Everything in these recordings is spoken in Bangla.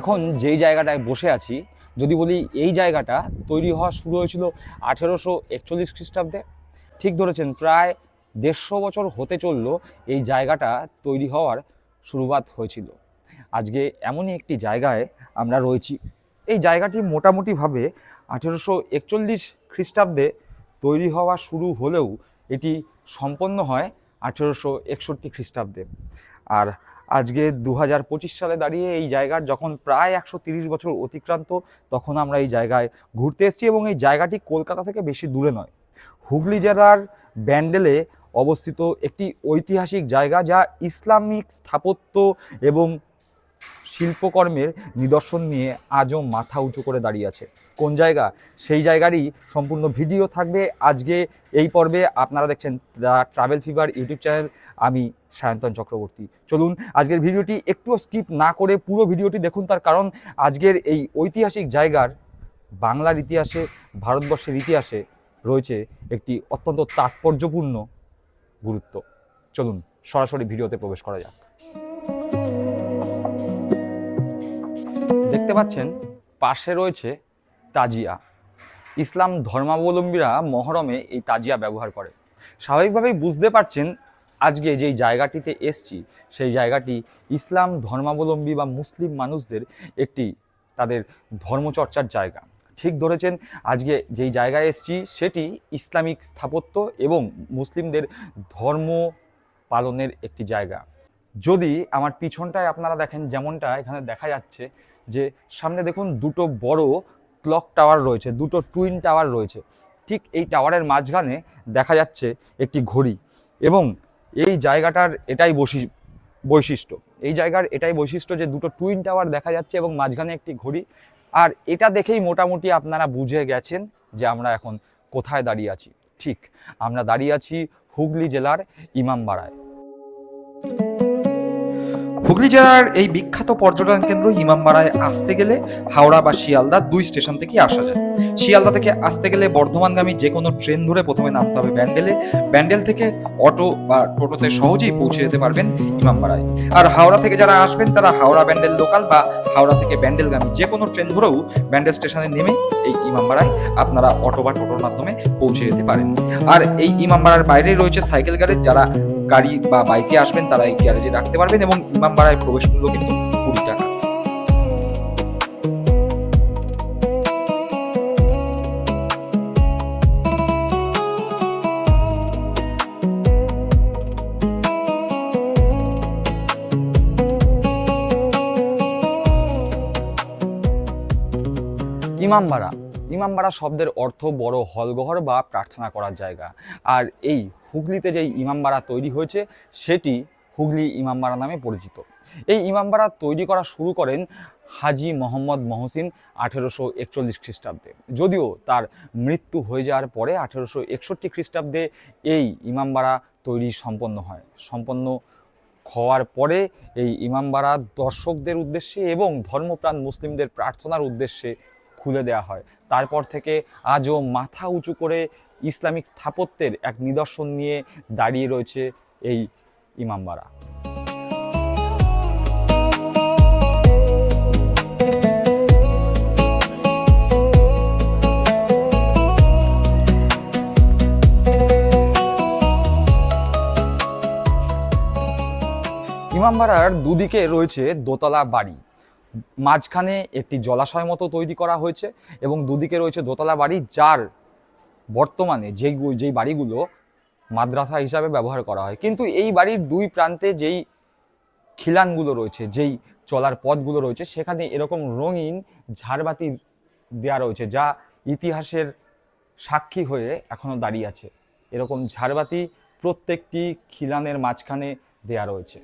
এখন যেই জায়গাটায় বসে আছি, যদি বলি এই জায়গাটা তৈরি হওয়া শুরু হয়েছিল 1841 খ্রিস্টাব্দে। ঠিক ধরেছেন, প্রায় 150 বছর হতে চলল এই জায়গাটা তৈরি হওয়ার শুরুয়াত হয়েছিল। আজকে এমনই একটি জায়গায় আমরা রয়েছি। এই জায়গাটি মোটামুটিভাবে 1841 খ্রিস্টাব্দে তৈরি হওয়া শুরু হলেও এটি সম্পন্ন হয় 1861 খ্রিস্টাব্দে। আর আজকে 2025 সালে দাঁড়িয়ে এই জায়গার যখন প্রায় 130 বছর অতিক্রান্ত, তখন আমরা এই জায়গায় ঘুরতে এসেছি। এবং এই জায়গাটি কলকাতা থেকে বেশি দূরে নয়, হুগলি জেলার ব্যান্ডেলে অবস্থিত একটি ঐতিহাসিক জায়গা, যা ইসলামিক স্থাপত্য এবং শিল্পকর্মের নিদর্শন নিয়ে আজও মাথা উঁচু করে দাঁড়িয়ে আছে। কোন জায়গা, সেই জায়গারই সম্পূর্ণ ভিডিও থাকবে আজকে এই পর্বে। আপনারা দেখছেন the travel fever YouTube channel, আমি সায়ন্তন চক্রবর্তী। চলুন আজকের ভিডিওটি একটুও স্কিপ না করে পুরো ভিডিওটি দেখুন, তার কারণ আজকের এই ঐতিহাসিক জায়গার বাংলার ইতিহাসে, ভারতবর্ষের ইতিহাসে রয়েছে একটি অত্যন্ত তাৎপর্যপূর্ণ গুরুত্ব। চলুন সরাসরি ভিডিওতে প্রবেশ করা যাক। দেখতে পাচ্ছেন পাশে রয়েছে তাজিয়া। ইসলাম ধর্মাবলম্বীরা মহরমে এই তাজিয়া ব্যবহার করে। স্বাভাবিকভাবেই বুঝতে পারছেন আজকে যেই জায়গাটিতে এসছি, সেই জায়গাটি ইসলাম ধর্মাবলম্বী বা মুসলিম মানুষদের একটি তাদের ধর্মচর্চার জায়গা। ঠিক ধরেছেন, আজকে যেই জায়গায় এসছি সেটি ইসলামিক স্থাপত্য এবং মুসলিমদের ধর্ম পালনের একটি জায়গা। যদি আমার পিছনটায় আপনারা দেখেন, যেমনটা এখানে দেখা যাচ্ছে যে সামনে দেখুন দুটো বড় ক্লক টাওয়ার রয়েছে, দুটো টুইন টাওয়ার রয়েছে। ঠিক এই টাওয়ারের মাঝখানে দেখা যাচ্ছে একটি ঘড়ি। এবং এই জায়গাটার এটাই বৈশিষ্ট্য, এই জায়গার এটাই বৈশিষ্ট্য যে দুটো টুইন টাওয়ার দেখা যাচ্ছে এবং মাঝখানে একটি ঘড়ি। আর এটা দেখেই মোটামুটি আপনারা বুঝে গেছেন যে আমরা এখন কোথায় দাঁড়িয়ে আছি। ঠিক আমরা দাঁড়িয়ে আছি হুগলি জেলার ইমামবাড়ায়। হুগলি জেলার এই বিখ্যাত পর্যটন কেন্দ্র ইমামবাড়ায় আসতে গেলে হাওড়া বা শিয়ালদা দুই স্টেশন থেকে আসা যায়। শিয়ালদা থেকে আসতে গেলে বর্ধমানগামী যে কোনো ট্রেন ধরে প্রথমে নামতে হবে ব্যান্ডেলে। ব্যান্ডেল থেকে অটো বা টোটোতে সহজেই পৌঁছে যেতে পারবেন ইমামবাড়ায়। আর হাওড়া থেকে যারা আসবেন তারা হাওড়া ব্যান্ডেল লোকাল বা হাওড়া থেকে ব্যান্ডেলগামী যে কোনো ট্রেন ধরেও ব্যান্ডেল স্টেশনে নেমে এই ইমামবাড়ায় আপনারা অটো বা টোটোর মাধ্যমে পৌঁছে যেতে পারেন। আর এই ইমামবাড়ার বাইরে রয়েছে সাইকেল গ্যারেজ, যারা গাড়ি বা বাইকে আসবেন তারা এই গ্যারেজে রাখতে পারবেন। এবং ইমামবাড়ায় প্রবেশ মূল্য কিন্তু 20 টাকা। ইমামবাড়া শব্দের অর্থ বড় হলঘর বা প্রার্থনা করার জায়গা। আর এই হুগলিতে যেই ইমামবাড়া তৈরি হয়েছে সেটি হুগলি ইমামবাড়া নামে পরিচিত। এই ইমামবাড়া তৈরি করা শুরু করেন হাজি মোহাম্মদ মহসিন 1841 খ্রিস্টাব্দে। যদিও তার মৃত্যু হয়ে যাওয়ার পরে 1861 খ্রিস্টাব্দে এই ইমামবাড়া তৈরি সম্পন্ন হওয়ার পরে এই ইমামবাড়া দর্শকদের উদ্দেশ্যে এবং ধর্মপ্রাণ মুসলিমদের প্রার্থনার উদ্দেশ্যে খুলে দেওয়া হয়। তারপর থেকে আজও মাথা উঁচু করে ইসলামিক স্থাপত্যের এক নিদর্শন নিয়ে দাঁড়িয়ে রয়েছে এই ইমামবাড়া। ইমামবাড়ার দুদিকে রয়েছে দোতলা বাড়ি, মাঝখানে একটি জলাশয় মতো তৈরি করা হয়েছে এবং দুদিকে রয়েছে দোতলা বাড়ি, যার বর্তমানে যেই বাড়িগুলো মাদ্রাসা হিসাবে ব্যবহার করা হয়। কিন্তু এই বাড়ির দুই প্রান্তে যেই খিলানগুলো রয়েছে, যেই চলার পথগুলো রয়েছে, সেখানে এরকম রঙিন ঝাড়বাতি দেওয়া রয়েছে, যা ইতিহাসের সাক্ষী হয়ে এখনো দাঁড়িয়ে আছে। এরকম ঝাড়বাতি প্রত্যেকটি খিলানের মাঝখানে দেওয়া রয়েছে।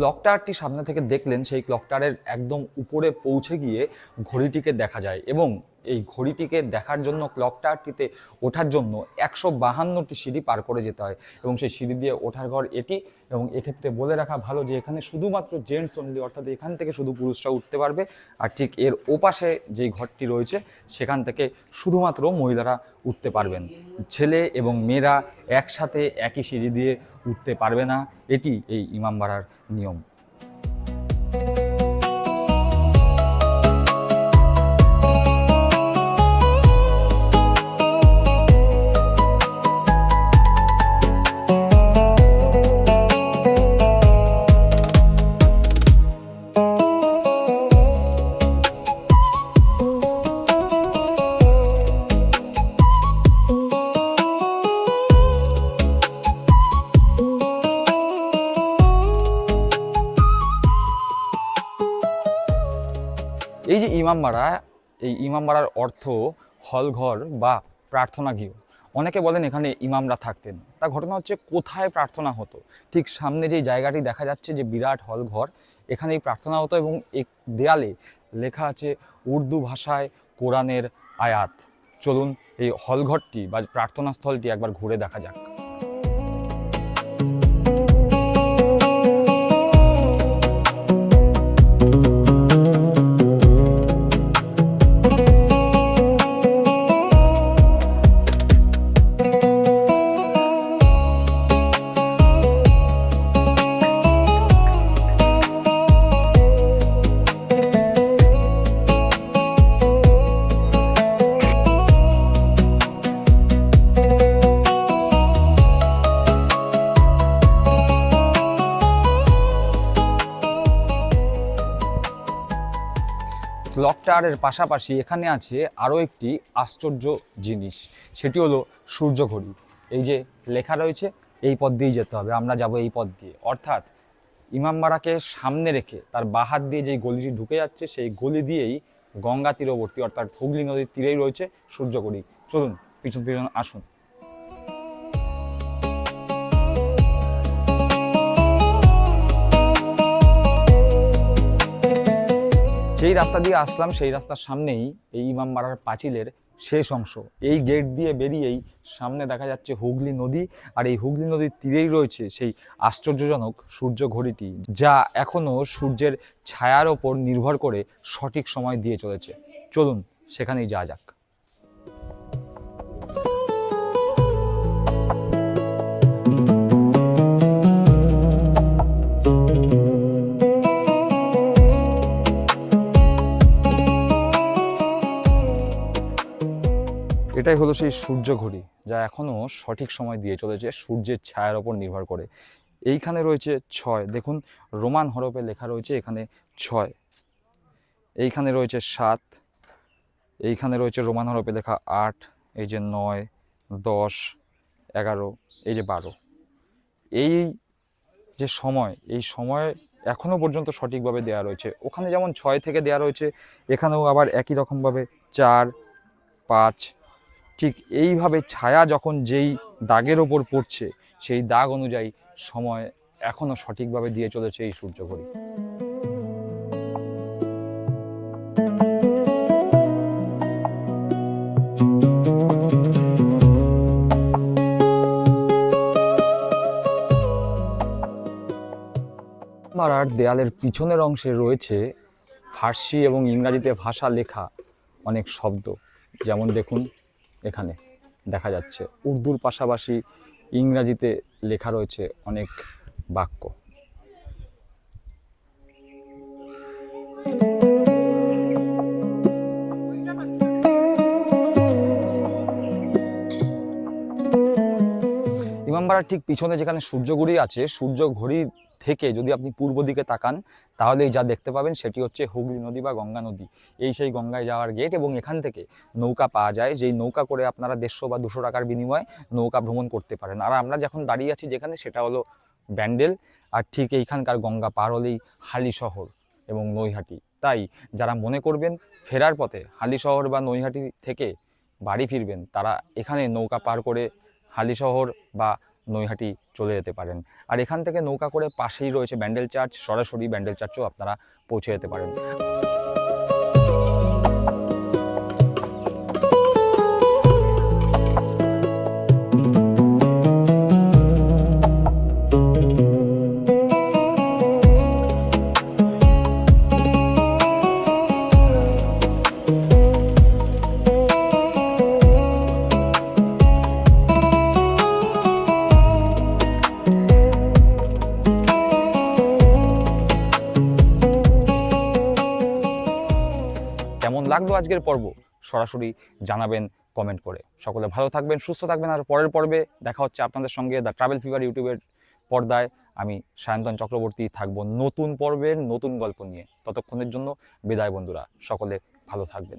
ক্লক টাওয়ারটি সামনে থেকে দেখলেন, সেই ক্লক টাওয়ারের একদম উপরে পৌঁছে গিয়ে ঘড়িটিকে দেখা যায় এবং এই ঘড়িটিকে দেখার জন্য ক্লক টাওয়ারটিতে ওঠার জন্য 152টি সিঁড়ি পার করে যেতে হয় এবং সেই সিঁড়ি দিয়ে ওঠার ঘর এটি। এবং এক্ষেত্রে বলে রাখা ভালো যে এখানে শুধুমাত্র জেন্টস অনলি, অর্থাৎ এখান থেকে শুধু পুরুষরা উঠতে পারবে, আর ঠিক এর ওপাশে যেই ঘরটি রয়েছে সেখান থেকে শুধুমাত্র মহিলারা উঠতে পারবেন। ছেলে এবং মেয়েরা একসাথে একই সিঁড়ি দিয়ে উঠতে পারবে না, এটি এই ইমামবাড়ার নিয়ম। এই যে ইমামবাড়া, এই ইমামবাড়ার অর্থ হলঘর বা প্রার্থনা গৃহ। অনেকে বলেন এখানে ইমামরা থাকতেন। তার ঘটনা হচ্ছে কোথায় প্রার্থনা হতো, ঠিক সামনে যেই জায়গাটি দেখা যাচ্ছে যে বিরাট হলঘর, এখানেই প্রার্থনা হতো এবং এক দেয়ালে লেখা আছে উর্দু ভাষায় কোরআনের আয়াত। চলুন এই হলঘরটি বা প্রার্থনা স্থলটি একবার ঘুরে দেখা যাক। ক্লক টাওয়ারের পাশাপাশি এখানে আছে আরও একটি আশ্চর্য জিনিস, সেটি হলো সূর্য ঘড়ি। এই যে লেখা রয়েছে এই পথ দিয়েই যেতে হবে, আমরা যাব এই পথ দিয়ে, অর্থাৎ ইমামবাড়াকে সামনে রেখে তার বাহাত দিয়ে যেই গলিটি ঢুকে যাচ্ছে সেই গলি দিয়েই গঙ্গা তীরবর্তী অর্থাৎ হুগলি নদীর তীরেই রয়েছে সূর্য ঘড়ি। চলুন পিছন পিছন আসুন। যেই রাস্তা দিয়ে আসলাম সেই রাস্তার সামনেই এই ইমামবাড়ার পাঁচিলের শেষ অংশ। এই গেট দিয়ে বেরিয়েই সামনে দেখা যাচ্ছে হুগলি নদী, আর এই হুগলি নদীর তীরেই রয়েছে সেই আশ্চর্যজনক সূর্য ঘড়িটি, যা এখনও সূর্যের ছায়ার ওপর নির্ভর করে সঠিক সময় দিয়ে চলেছে। চলুন সেখানেই যাওয়া যাক। এটাই হলো সেই সূর্য ঘড়ি, যা এখনো সঠিক সময় দিয়ে চলেছে সূর্যের ছায়ার ওপর নির্ভর করে। এইখানে রয়েছে 6, দেখুন রোমান হরফে লেখা রয়েছে এখানে 6, এইখানে রয়েছে 7, এইখানে রয়েছে রোমান হরফে লেখা 8, এই যে 9, 10, 11, এই যে 12। এই যে সময়, এই সময় এখনো পর্যন্ত সঠিকভাবে দেওয়া রয়েছে। ওখানে যেমন 6 থেকে দেওয়া রয়েছে, এখানেও আবার একই রকমভাবে 4, 5। ঠিক এইভাবে ছায়া যখন যেই দাগের ওপর পড়ছে সেই দাগ অনুযায়ী সময় এখনো সঠিকভাবে দিয়ে চলেছে এই সূর্য ঘড়ি। ইমামবাড়ার দেয়ালের পিছনের অংশে রয়েছে ফার্সি এবং ইংরাজিতে ভাষা লেখা অনেক শব্দ, যেমন দেখুন এখানে দেখা যাচ্ছে উর্দুর পাশাপাশি ইংরাজিতে লেখা রয়েছে অনেক বাক্য। ইমামবাড়ার ঠিক পিছনে যেখানে সূর্য ঘড়ি আছে, সূর্য ঘড়ি থেকে যদি আপনি পূর্ব দিকে তাকান তাহলেই যা দেখতে পাবেন সেটি হচ্ছে হুগলি নদী বা গঙ্গা নদী। এই সেই গঙ্গায় যাওয়ার গেট, এবং এখান থেকে নৌকা পাওয়া যায়, যেই নৌকা করে আপনারা 150 বা 200 টাকার বিনিময়ে নৌকা ভ্রমণ করতে পারেন। আর আমরা যখন দাঁড়িয়ে আছি যেখানে, সেটা হলো ব্যান্ডেল, আর ঠিক এইখানকার গঙ্গা পার হলেই হালিশহর এবং নৈহাটি। তাই যারা মনে করবেন ফেরার পথে হালিশহর বা নৈহাটি থেকে বাড়ি ফিরবেন, তারা এখানে নৌকা পার করে হালিশহর বা নৈহাটি চলে যেতে পারেন। আর এখান থেকে নৌকা করে পাশেই রয়েছে ব্যান্ডেল চার্চ, সরাসরি ব্যান্ডেল চার্চও আপনারা পৌঁছে যেতে পারেন। কেমন লাগলো আজকের পর্ব সরাসরি জানাবেন কমেন্ট করে। সকলে ভালো থাকবেন, সুস্থ থাকবেন। আর পরের পর্বে দেখা হচ্ছে আপনাদের সঙ্গে দ্য ট্রাভেল ফিভার ইউটিউবের পর্দায়। আমি সায়ন্তন চক্রবর্তী থাকবো নতুন পর্বের নতুন গল্প নিয়ে। ততক্ষণের জন্য বিদায় বন্ধুরা, সকলে ভালো থাকবেন।